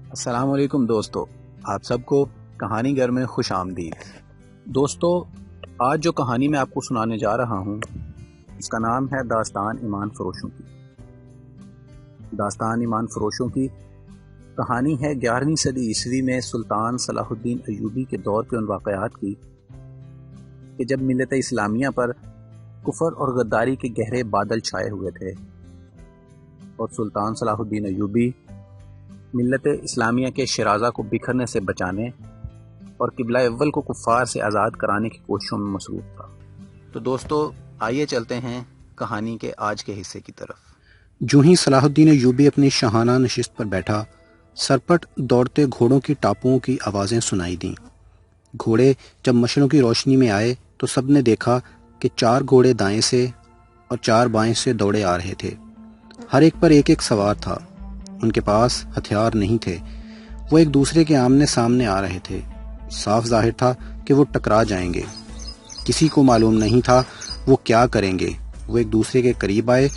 السلام علیکم دوستو، آپ سب کو کہانی گھر میں خوش آمدید۔ دوستو، آج جو کہانی میں آپ کو سنانے جا رہا ہوں اس کا نام ہے داستان ایمان فروشوں کی۔ داستان ایمان فروشوں کی کہانی ہے 11ویں صدی عیسوی میں سلطان صلاح الدین ایوبی کے دور کے ان واقعات کی کہ جب ملت اسلامیہ پر کفر اور غداری کے گہرے بادل چھائے ہوئے تھے اور سلطان صلاح الدین ایوبی ملت اسلامیہ کے شرازہ کو بکھرنے سے بچانے اور قبلہ اول کو کفار سے آزاد کرانے کی کوششوں میں مصروف تھا۔ تو دوستو، آئیے چلتے ہیں کہانی کے آج کے حصے کی طرف۔ جو ہی صلاح الدین ایوبی اپنی شاہانہ نشست پر بیٹھا، سرپٹ دوڑتے گھوڑوں کی ٹاپوں کی آوازیں سنائی دیں۔ گھوڑے جب مشلوں کی روشنی میں آئے تو سب نے دیکھا کہ 4 گھوڑے دائیں سے اور 4 بائیں سے دوڑے آ رہے تھے۔ ہر ایک پر ایک سوار تھا۔ ان کے پاس ہتھیار نہیں تھے۔ وہ ایک دوسرے کے آمنے سامنے آ رہے تھے۔ صاف ظاہر تھا کہ وہ ٹکرا جائیں گے۔ کسی کو معلوم نہیں تھا وہ کیا کریں گے۔ وہ ایک دوسرے کے قریب آئے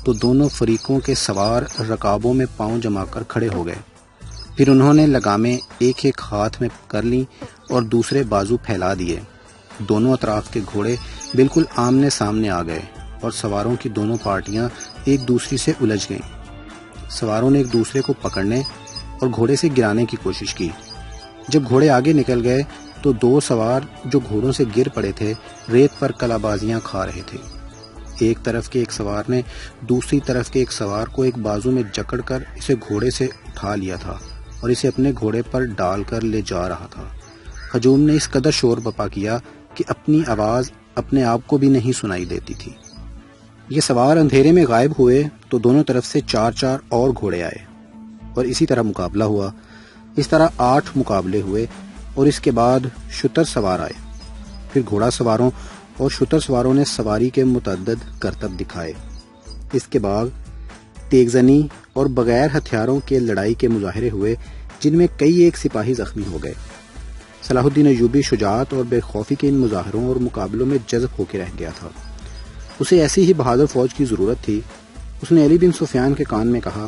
تو دونوں فریقوں کے سوار رکابوں میں پاؤں جما کر کھڑے ہو گئے۔ پھر انہوں نے لگامیں ایک ایک ہاتھ میں کر لیں اور دوسرے بازو پھیلا دیے۔ دونوں اطراف کے گھوڑے بالکل آمنے سامنے آ گئے اور سواروں کی دونوں پارٹیاں ایک دوسری سے الجھ گئیں۔ سواروں نے ایک دوسرے کو پکڑنے اور گھوڑے سے گرانے کی کوشش کی۔ جب گھوڑے آگے نکل گئے تو 2 سوار جو گھوڑوں سے گر پڑے تھے ریت پر کلا بازیاں کھا رہے تھے۔ ایک طرف کے ایک سوار نے دوسری طرف کے ایک سوار کو ایک بازو میں جکڑ کر اسے گھوڑے سے اٹھا لیا تھا اور اسے اپنے گھوڑے پر ڈال کر لے جا رہا تھا۔ ہجوم نے اس قدر شور بپا کیا کہ اپنی آواز اپنے آپ کو بھی نہیں سنائی دیتی تھی۔ یہ سوار اندھیرے میں غائب ہوئے تو دونوں طرف سے 4 اور گھوڑے آئے اور اسی طرح مقابلہ ہوا۔ اس طرح 8 مقابلے ہوئے اور اس کے بعد شتر سوار آئے۔ پھر گھوڑا سواروں اور شتر سواروں نے سواری کے متعدد کرتب دکھائے۔ اس کے بعد تیگ زنی اور بغیر ہتھیاروں کے لڑائی کے مظاہرے ہوئے جن میں کئی ایک سپاہی زخمی ہو گئے۔ صلاح الدین ایوبی شجاعت اور بے خوفی کے ان مظاہروں اور مقابلوں میں جذب ہو کے رہ گیا تھا۔ اسے ایسی ہی بہادر فوج کی ضرورت تھی۔ اس نے علی بن سفیان کے کان میں کہا،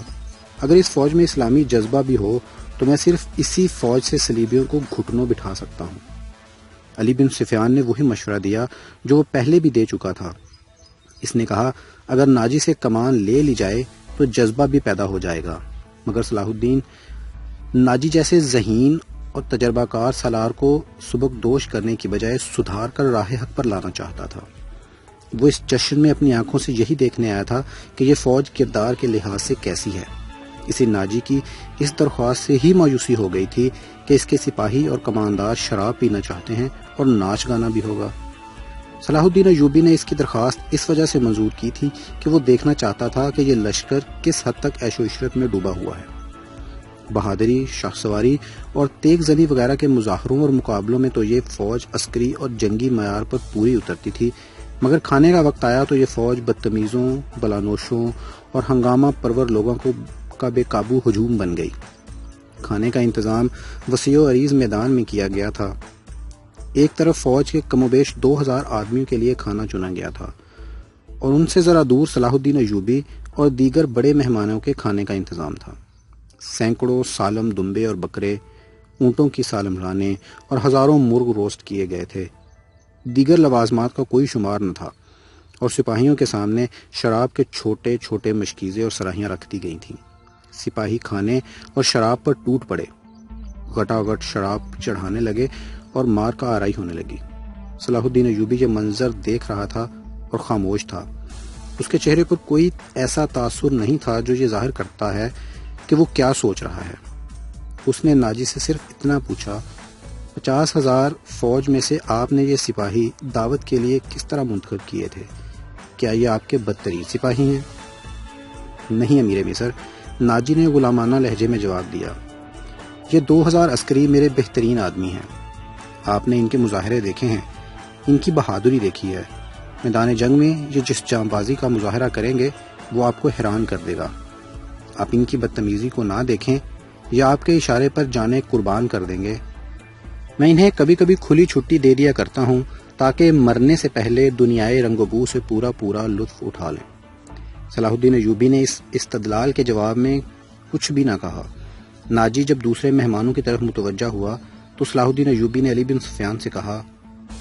اگر اس فوج میں اسلامی جذبہ بھی ہو تو میں صرف اسی فوج سے صلیبیوں کو گھٹنوں بٹھا سکتا ہوں۔ علی بن سفیان نے وہی مشورہ دیا جو وہ پہلے بھی دے چکا تھا۔ اس نے کہا، اگر ناجی سے کمان لے لی جائے تو جذبہ بھی پیدا ہو جائے گا، مگر صلاح الدین ناجی جیسے ذہین اور تجربہ کار سالار کو سبک دوش کرنے کی بجائے سدھار کر راہ حق پر لانا چاہتا تھا۔ وہ اس جشن میں اپنی آنکھوں سے یہی دیکھنے آیا تھا کہ یہ فوج کردار کے لحاظ سے کیسی ہے۔ اسے ناجی کی اس درخواست سے ہی مایوسی ہو گئی تھی کہ اس کے سپاہی اور کماندار شراب پینا چاہتے ہیں اور ناچ گانا بھی ہوگا۔ صلاح الدین ایوبی نے اس کی درخواست اس وجہ سے منظور کی تھی کہ وہ دیکھنا چاہتا تھا کہ یہ لشکر کس حد تک عیش و عشرت میں ڈوبا ہوا ہے۔ بہادری، شاہ سواری اور تیگ زنی وغیرہ کے مظاہروں اور مقابلوں میں تو یہ فوج عسکری اور جنگی معیار پر پوری اترتی تھی، مگر کھانے کا وقت آیا تو یہ فوج بدتمیزوں، بلانوشوں اور ہنگامہ پرور لوگوں کا بے قابو ہجوم بن گئی۔ کھانے کا انتظام وسیع و عریض میدان میں کیا گیا تھا۔ ایک طرف فوج کے کم و بیش 2000 آدمیوں کے لیے کھانا چنا گیا تھا اور ان سے ذرا دور صلاح الدین ایوبی اور دیگر بڑے مہمانوں کے کھانے کا انتظام تھا۔ سینکڑوں سالم دمبے اور بکرے، اونٹوں کی سالم رانیں اور ہزاروں مرغ روسٹ کیے گئے تھے۔ دیگر لوازمات کا کوئی شمار نہ تھا اور سپاہیوں کے سامنے شراب کے چھوٹے چھوٹے مشکیزیں اور صراحیاں رکھ دی گئی تھیں۔ سپاہی کھانے اور شراب پر ٹوٹ پڑے، گٹاگٹ شراب چڑھانے لگے اور مار کا آرائی ہونے لگی۔ صلاح الدین ایوبی یہ منظر دیکھ رہا تھا اور خاموش تھا۔ اس کے چہرے پر کوئی ایسا تاثر نہیں تھا جو یہ ظاہر کرتا ہے کہ وہ کیا سوچ رہا ہے۔ اس نے ناجی سے صرف اتنا پوچھا، 50,000 فوج میں سے آپ نے یہ سپاہی دعوت کے لیے کس طرح منتخب کیے تھے؟ کیا یہ آپ کے بدترین سپاہی ہیں؟ نہیں امیر مصر، ناجی نے غلامانہ لہجے میں جواب دیا، یہ 2000 عسکری میرے بہترین آدمی ہیں۔ آپ نے ان کے مظاہرے دیکھے ہیں، ان کی بہادری دیکھی ہے۔ میدان جنگ میں یہ جس جام بازی کا مظاہرہ کریں گے وہ آپ کو حیران کر دے گا۔ آپ ان کی بدتمیزی کو نہ دیکھیں یا آپ کے اشارے پر جانیں قربان کر دیں گے۔ میں انہیں کبھی کبھی کھلی چھٹی دے دیا کرتا ہوں تاکہ مرنے سے پہلے دنیائے رنگ و بو سے پورا لطف اٹھا لیں۔ صلاح الدین ایوبی نے اس استدلال کے جواب میں کچھ بھی نہ کہا۔ ناجی جب دوسرے مہمانوں کی طرف متوجہ ہوا تو صلاح الدین ایوبی نے علی بن سفیان سے کہا،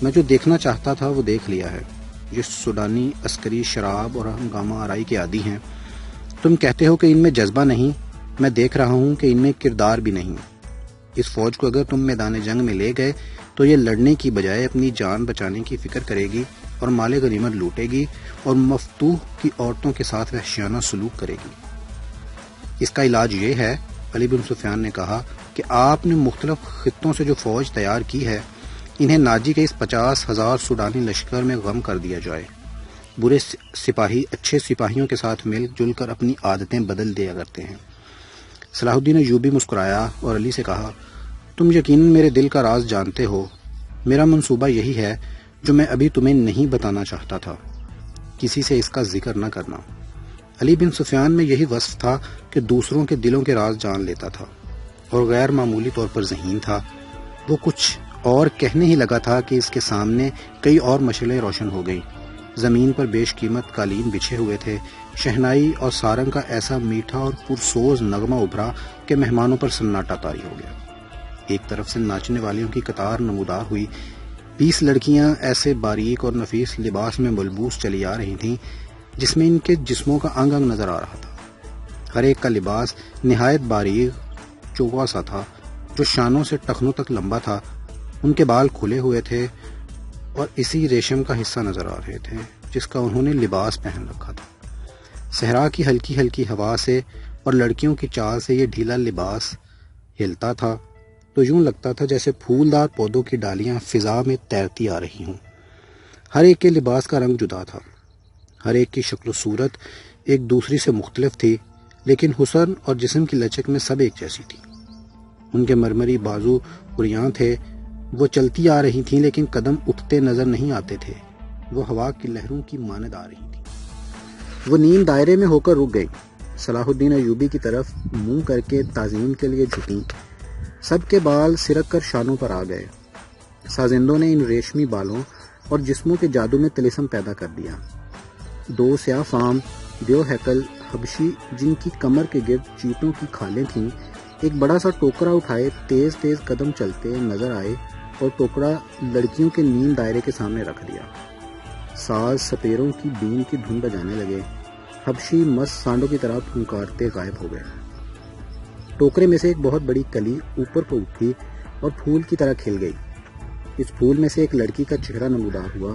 میں جو دیکھنا چاہتا تھا وہ دیکھ لیا ہے۔ یہ سوڈانی عسکری شراب اور ہنگامہ آرائی کے عادی ہیں۔ تم کہتے ہو کہ ان میں جذبہ نہیں، میں دیکھ رہا ہوں کہ ان میں کردار بھی نہیں۔ اس فوج کو اگر تم میدان جنگ میں لے گئے تو یہ لڑنے کی بجائے اپنی جان بچانے کی فکر کرے گی اور مال غنیمت لوٹے گی اور مفتوح کی عورتوں کے ساتھ وحشیانہ سلوک کرے گی۔ اس کا علاج یہ ہے، علی بن سفیان نے کہا، کہ آپ نے مختلف خطوں سے جو فوج تیار کی ہے، انہیں ناجی کے اس 50,000 سوڈانی لشکر میں غم کر دیا جائے۔ برے سپاہی اچھے سپاہیوں کے ساتھ مل جل کر اپنی عادتیں بدل دیا کرتے ہیں۔ صلاح الدین ایوبی مسکرایا اور علی سے کہا، تم یقیناً میرے دل کا راز جانتے ہو۔ میرا منصوبہ یہی ہے جو میں ابھی تمہیں نہیں بتانا چاہتا تھا، کسی سے اس کا ذکر نہ کرنا۔ علی بن سفیان میں یہی وصف تھا کہ دوسروں کے دلوں کے راز جان لیتا تھا اور غیر معمولی طور پر ذہین تھا۔ وہ کچھ اور کہنے ہی لگا تھا کہ اس کے سامنے کئی اور مشعلیں روشن ہو گئیں۔ زمین پر بیش قیمت قالین بچھے ہوئے تھے۔ شہنائی اور سارنگ کا ایسا میٹھا اور پرسوز نغمہ ابھرا کہ مہمانوں پر سناٹا طاری ہو گیا۔ ایک طرف سے ناچنے والیوں کی قطار نمودار ہوئی۔ 20 لڑکیاں ایسے باریک اور نفیس لباس میں ملبوس چلی آ رہی تھیں جس میں ان کے جسموں کا انگ انگ نظر آ رہا تھا۔ ہر ایک کا لباس نہایت باریک چوگا سا تھا جو شانوں سے ٹخنوں تک لمبا تھا۔ ان کے بال کھلے ہوئے تھے اور اسی ریشم کا حصہ نظر آ رہے تھے جس کا انہوں نے لباس پہن رکھا تھا۔ صحرا کی ہلکی ہلکی ہوا سے اور لڑکیوں کی چال سے یہ ڈھیلا لباس ہلتا تھا تو یوں لگتا تھا جیسے پھولدار پودوں کی ڈالیاں فضا میں تیرتی آ رہی ہوں۔ ہر ایک کے لباس کا رنگ جدا تھا، ہر ایک کی شکل و صورت ایک دوسری سے مختلف تھی، لیکن حسن اور جسم کی لچک میں سب ایک جیسی تھی۔ ان کے مرمری بازو عریاں تھے، وہ چلتی آ رہی تھیں لیکن قدم اٹھتے نظر نہیں آتے تھے، وہ ہوا کی لہروں کی مانند آ رہی تھیں۔ وہ نیم دائرے میں ہو کر رک گئی، صلاح الدین ایوبی کی طرف منہ کر کے تعظیم کے لیے جھکیں۔ سب کے بال سرک کر شانوں پر آ گئے۔ سازندوں نے ان ریشمی بالوں اور جسموں کے جادو میں طلسم پیدا کر دیا۔ 2 سیاہ فام دیو ہیکل حبشی جن کی کمر کے گرد چیتوں کی کھالیں تھیں، ایک بڑا سا ٹوکرا اٹھائے تیز تیز قدم چلتے نظر آئے اور ٹوکرا لڑکیوں کے نیم دائرے کے سامنے رکھ دیا۔ ساز سپیروں کی بین کی دھن بجانے لگے۔ حبشی مست سانڈوں کی طرح پھنکارتے غائب ہو گئے۔ ٹوکرے میں سے ایک بہت بڑی کلی اوپر کو اٹھی اور پھول کی طرح کھل گئی۔ اس پھول میں سے ایک لڑکی کا چہرہ نمودار ہوا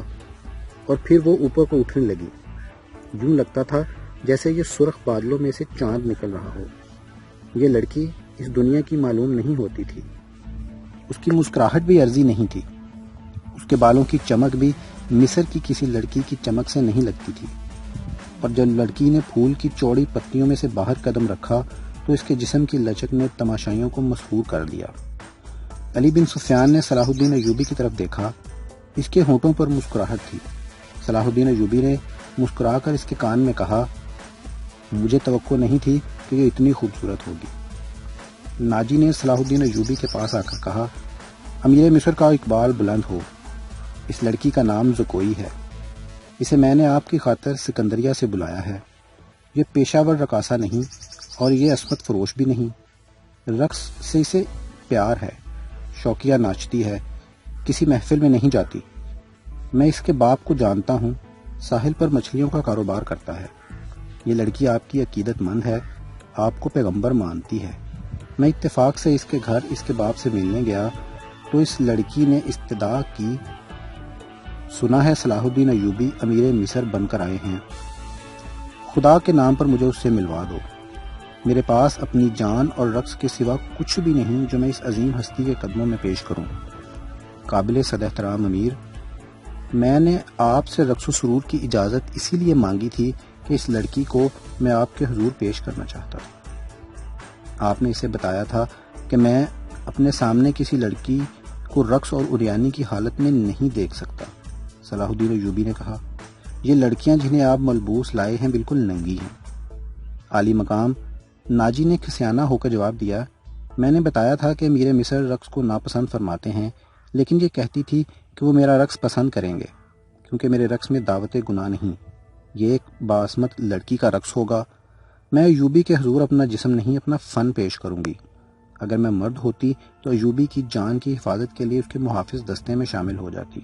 اور پھر وہ اوپر کو اٹھنے لگی۔ یوں لگتا تھا جیسے یہ سرخ بادلوں میں سے چاند نکل رہا ہو۔ یہ لڑکی اس دنیا کی معلوم نہیں ہوتی تھی۔ اس کی مسکراہٹ بھی عرضی نہیں تھی، اس کے بالوں کی چمک بھی مصر کی کسی لڑکی کی چمک سے نہیں لگتی تھی، اور جب لڑکی نے پھول کی چوڑی پتیوں میں سے باہر قدم رکھا تو اس کے جسم کی لچک نے تماشائیوں کو مسحور کر دیا۔ علی بن سفیان نے صلاح الدین ایوبی کی طرف دیکھا، اس کے ہونٹوں پر مسکراہٹ تھی۔ صلاح الدین ایوبی نے مسکرا کر اس کے کان میں کہا، مجھے توقع نہیں تھی کہ یہ اتنی خوبصورت ہوگی۔ ناجی نے صلاح الدین ایوبی کے پاس آ کر کہا، امیر مصر کا اقبال بلند ہو، اس لڑکی کا نام زکوئی ہے، اسے میں نے آپ کی خاطر سکندریہ سے بلایا ہے۔ یہ پیشہ ور رقاصہ نہیں اور یہ عصمت فروش بھی نہیں، رقص سے اسے پیار ہے، شوقیہ ناچتی ہے، کسی محفل میں نہیں جاتی۔ میں اس کے باپ کو جانتا ہوں، ساحل پر مچھلیوں کا کاروبار کرتا ہے۔ یہ لڑکی آپ کی عقیدت مند ہے، آپ کو پیغمبر مانتی ہے۔ میں اتفاق سے اس کے گھر اس کے باپ سے ملنے گیا تو اس لڑکی نے استدعا کی، سنا ہے صلاح الدین ایوبی امیر مصر بن کر آئے ہیں، خدا کے نام پر مجھے اس سے ملوا دو۔ میرے پاس اپنی جان اور رقص کے سوا کچھ بھی نہیں جو میں اس عظیم ہستی کے قدموں میں پیش کروں۔ قابل صد احترام امیر، میں نے آپ سے رقص و سرور کی اجازت اسی لیے مانگی تھی کہ اس لڑکی کو میں آپ کے حضور پیش کرنا چاہتا تھا۔ آپ نے اسے بتایا تھا کہ میں اپنے سامنے کسی لڑکی کو رقص اور عریانی کی حالت میں نہیں دیکھ سکتا۔ صلاح الدین ایوبی نے کہا، یہ لڑکیاں جنہیں آپ ملبوس لائے ہیں بالکل ننگی ہیں۔ عالی مقام ناجی نے کھسیانہ ہو کر جواب دیا، میں نے بتایا تھا کہ امیر مصر رقص کو ناپسند فرماتے ہیں، لیکن یہ کہتی تھی کہ وہ میرا رقص پسند کریں گے کیونکہ میرے رقص میں دعوت گناہ نہیں، یہ ایک باعصمت لڑکی کا رقص ہوگا۔ میں ایوبی کے حضور اپنا جسم نہیں اپنا فن پیش کروں گی۔ اگر میں مرد ہوتی تو ایوبی کی جان کی حفاظت کے لیے اس کے محافظ دستے میں شامل ہو جاتی۔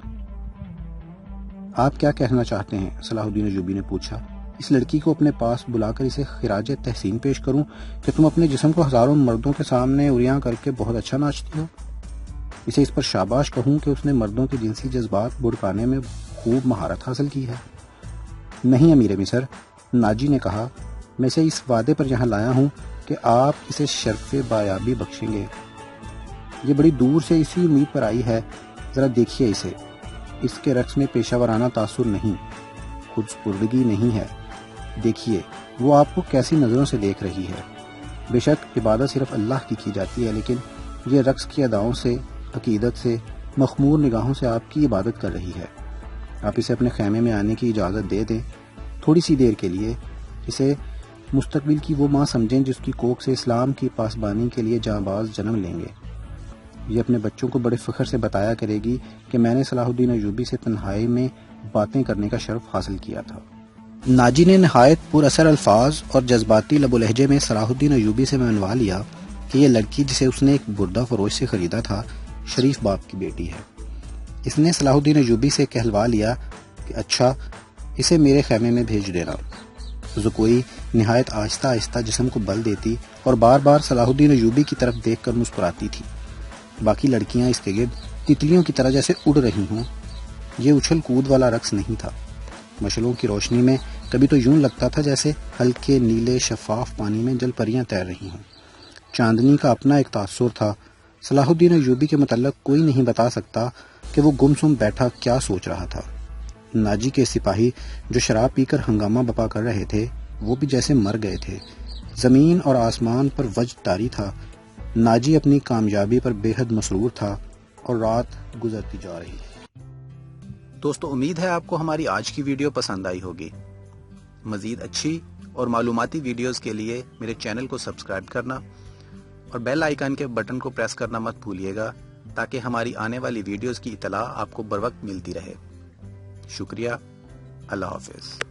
آپ کیا کہنا چاہتے ہیں؟ صلاح الدین ایوبی نے پوچھا۔ اس لڑکی کو اپنے پاس بلا کر اسے خراج تحسین پیش کروں کہ تم اپنے جسم کو ہزاروں مردوں کے سامنے اریاں کر کے بہت اچھا ناچتی ہو؟ اسے اس پر شاباش کہوں کہ اس نے مردوں کے جنسی جذبات بھڑکانے میں خوب مہارت حاصل کی ہے؟ نہیں امیر مصر، ناجی نے کہا، میں اسے اس وعدے پر یہاں لایا ہوں کہ آپ اسے شرف بایابی بخشیں گے۔ یہ بڑی دور سے اسی امید پر آئی ہے، ذرا دیکھیے اسے، اس کے رقص میں پیشہ ورانہ تاثر نہیں، خود سپردگی نہیں ہے۔ دیکھیے وہ آپ کو کیسی نظروں سے دیکھ رہی ہے۔ بے شک عبادت صرف اللہ کی جاتی ہے، لیکن یہ رقص کی اداؤں سے، عقیدت سے، مخمور نگاہوں سے آپ کی عبادت کر رہی ہے۔ آپ اسے اپنے خیمے میں آنے کی اجازت دے دیں، تھوڑی سی دیر کے لیے۔ اسے مستقبل کی وہ ماں سمجھیں جس کی کوکھ سے اسلام کی پاسبانی کے لیے جاں باز جنم لیں گے۔ یہ اپنے بچوں کو بڑے فخر سے بتایا کرے گی کہ میں نے صلاح الدین ایوبی سے تنہائی میں باتیں کرنے کا شرف حاصل کیا تھا۔ ناجی نے نہایت پر اثر الفاظ اور جذباتی لب و لہجے میں صلاح الدین ایوبی سے منوا لیا کہ یہ لڑکی جسے اس نے ایک بردہ فروش سے خریدا تھا، شریف باپ کی بیٹی ہے۔ اس نے صلاح الدین ایوبی سے کہلوا لیا کہ اچھا اسے میرے خیمے میں بھیج دینا۔ زکوئی نہایت آہستہ آہستہ جسم کو بل دیتی اور بار بار صلاح الدین ایوبی کی طرف دیکھ کر مسکراتی تھی۔ باقی لڑکیاں اس کے گرد تتلیوں کی طرح جیسے اڑ رہی ہوں۔ یہ اچھل کود والا رقص نہیں تھا۔ مشعلوں کی روشنی میں کبھی تو یوں لگتا تھا جیسے ہلکے نیلے شفاف پانی میں جل پریاں تیر رہی ہوں۔ چاندنی کا اپنا ایک تاثر تھا۔ صلاح الدین ایوبی کے متعلق کوئی نہیں بتا سکتا کہ وہ گمسم بیٹھا کیا سوچ رہا تھا۔ ناجی کے سپاہی جو شراب پی کر ہنگامہ بپا کر رہے تھے، وہ بھی جیسے مر گئے تھے۔ زمین اور آسمان پر وجد طاری تھا۔ ناجی اپنی کامیابی پر بے حد مسرور تھا اور رات گزرتی جا رہی تھی۔ دوستو، امید ہے آپ کو ہماری آج کی ویڈیو پسند آئی ہوگی۔ مزید اچھی اور معلوماتی ویڈیوز کے لیے میرے چینل کو سبسکرائب کرنا اور بیل آئیکن کے بٹن کو پریس کرنا مت بھولیے گا تاکہ ہماری آنے والی ویڈیوز کی اطلاع آپ کو بروقت ملتی رہے۔ شکریہ۔ اللہ حافظ۔